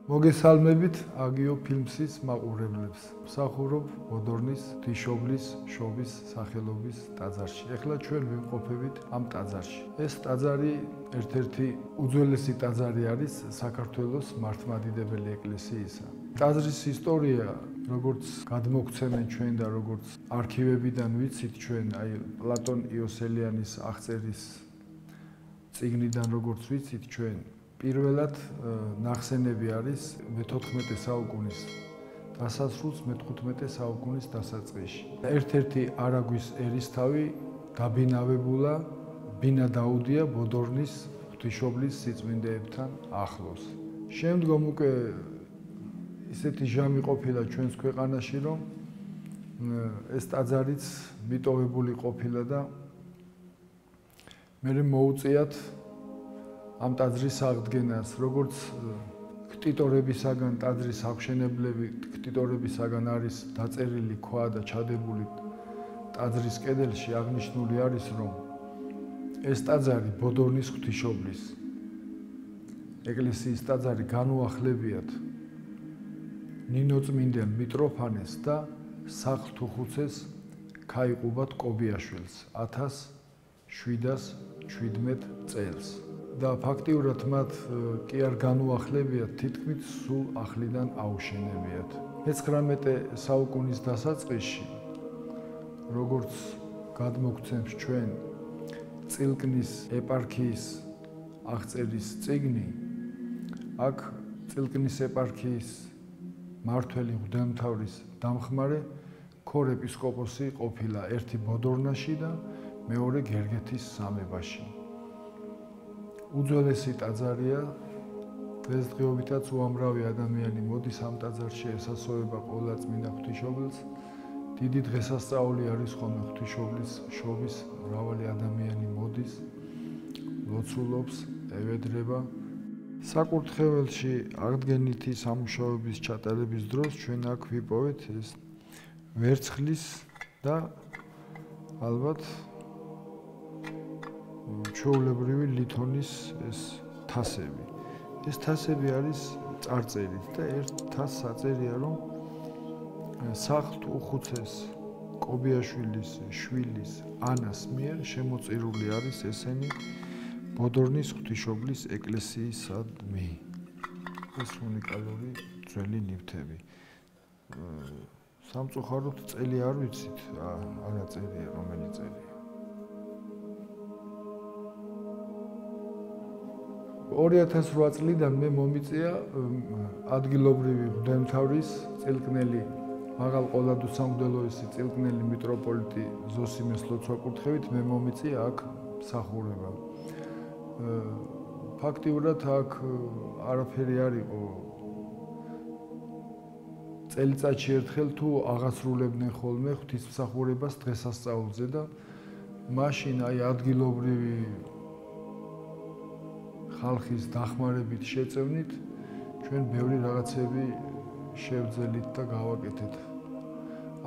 მოგესალმებით აგიო ფილმსის მაყურებლებს. მსახურობ ბოდორნის ღვთისმშობლის შობის სახელობის ტაძარში. ეხლა ჩვენ ვიმყოფებით ამ ტაძარში. ეს ტაძარი ერთ-ერთი უძველესი ტაძარი არის საქართველოს მართლმადიდებელი ეკლესიისა. ტაძრის ისტორია, როგორც გადმოგცემენ ჩვენ და როგორც არქივებიდან ვიცით ჩვენ, აი პლატონ იოსელიანის აღწერის წიგნიდან როგორც ვიცით ჩვენ, პირველად ნახსენები არის მე-14 საუკუნის დასასრულს მე-15 საუკუნის დასაწყისში. ერთ-ერთი არაგვის ერისთავი დაბინავებულა ბინა დაუდია ბოდორნის ღვთისმშობლის სიწმინდეებთან ახლოს. შემდგომ უკვე ისეთი ჟამი ყოფილა ჩვენს ქვეყანაში, რომ ეს ტაძარიც მიტოვებული ყოფილა და მე მოუწიათ ამ ტაძრის აღდგენას, როგორც ქტიტორებისაგან ტაძრის აღშენებლები ქტიტორებისაგან არის დაწერილი ქვა და ჩადებული ტაძრის კედელში აღნიშნული არის, რომ ეს ტაძარი ბოდორნის ღვთისმშობლის ეკლესიის ტაძარი განუახლებიათ ნინოწმინდელ მიტროფანეს და სახლთუხუცეს ქაიყუბათ კობიაშვილს 1717 წელს. და ფაქტიურად მათ კი არ განუახლებიათ, თითქმის სულ ახლიდან აუშენებიათ. მე-19 საუკუნის დასაწყისში, როგორც გადმოგცემს ჩვენ წილკნის ეპარქიის აღწერის წიგნი, აქ წილკნის ეპარქიის მმართველი მღვდელმთავრის დამხმარე ქორ ეპისკოპოსი ყოფილა ერთი ბოდორნაში და მეორე გერგეთის სამებაში. უძველესი ტაძარია, დღესდღეობითაც უამრავი ადამიანი მოდის ამ ტაძარში, ესასწორება ყველა წმინდა ღვთისმშობელს. დიდი დღესასწაული არის ხოლმე ღვთისმშობლის შობის, მრავალი ადამიანი მოდის, ლოცულობს, ევედრება. საკურთხეველში აღდგენითი სამუშაოების ჩატარების დროს ჩვენ აქ ვიპოვეთ ეს ვერცხლის და ალბათ ჩვეულებრივი ლითონის ეს თასები. ეს თასები არის წარწერით და ერთ თასს აწერია, რომ სახლთუხუცეს კობიაშვილის შვილის ანას მიერ შემოწირული არის ესენი ბოდორნის ღვთისმშობლის ეკლესიისადმი. ეს უნიკალური ძველი ნივთები. სამწუხაროდ წელი არ ვიცით, არა წერია რომელი წელია. 2008 წლიდან მე მომიწია ადგილობრივი მღვდელმთავრის წილკნელი მაღალყოლადუსამღვდელოესი წილკნელი მიტროპოლიტი ზოსიმეს ლოცვა-კურთხევით მე მომიწია აქ მსახურება. ფაქტიურად აქ არაფერი არ იყო. წელიწადში ერთხელ თუ აღასრულებდნენ ხოლმე ღვთისმსახურებას დღესასწაულზე და მაშინ აი ადგილობრივი ხალხის დახმარებით შეწევნით ჩვენ ბევრი რაღაცები შევძელით და გავაკეთეთ.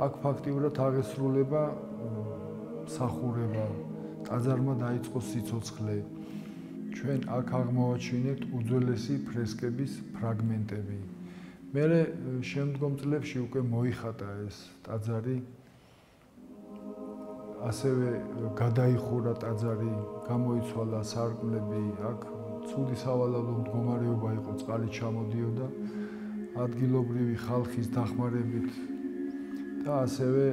აქ ფაქტიურად აღესრულება მსახურება, ტაძარმა დაიწყო სიცოცხლე. ჩვენ აქ აღმოვაჩინეთ უძველესი ფრესკების ფრაგმენტები. მერე შემდგომ წლებში უკვე მოიხატა ეს ტაძარი. ასევე გადაიხურა ტაძარი, გამოიცვალა სარკმლები, აქ ცუდი სავალალო მდგომარეობა იყო, წყალი ჩამოდიოდა ადგილობრივი ხალხის დახმარებით და ასევე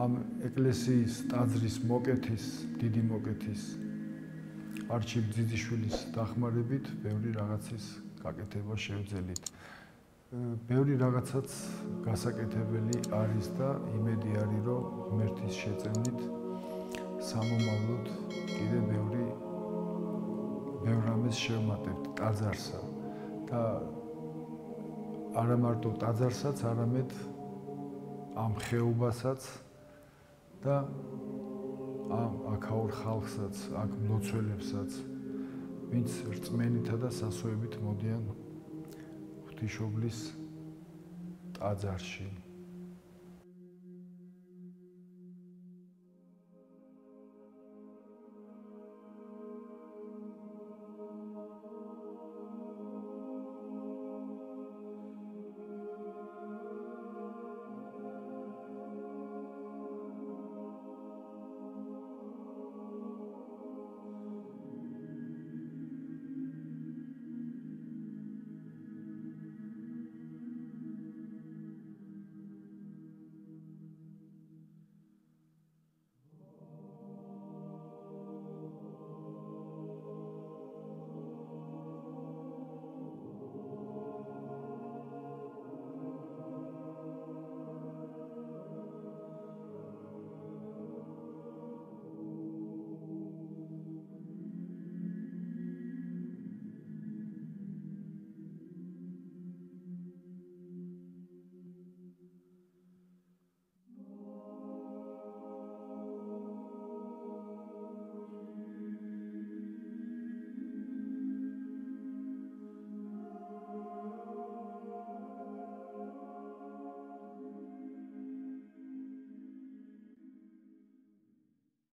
ამ ეკლესიის ტაძრის მოკეთის, დიდი მოკეთის არჩილ ძიძიშვილის დახმარებით ბევრი რაღაცის გაკეთება შევძელით. ბევრი რაღაცაც გასაკეთებელი არის და იმედი არის, რომ ღმერთის შეწევნით სამომავლოდ კიდე ბევრ რამეს შევმატებთ ტაძარსა და არა მარტო ტაძარსაც, არამედ ამ ხეობასაც და ამ აქაურ ხალხსაც, აქ მლოცველებსაც, ვინც რწმენითა და სასოებით მოდიან ღვთისმშობლის ტაძარში.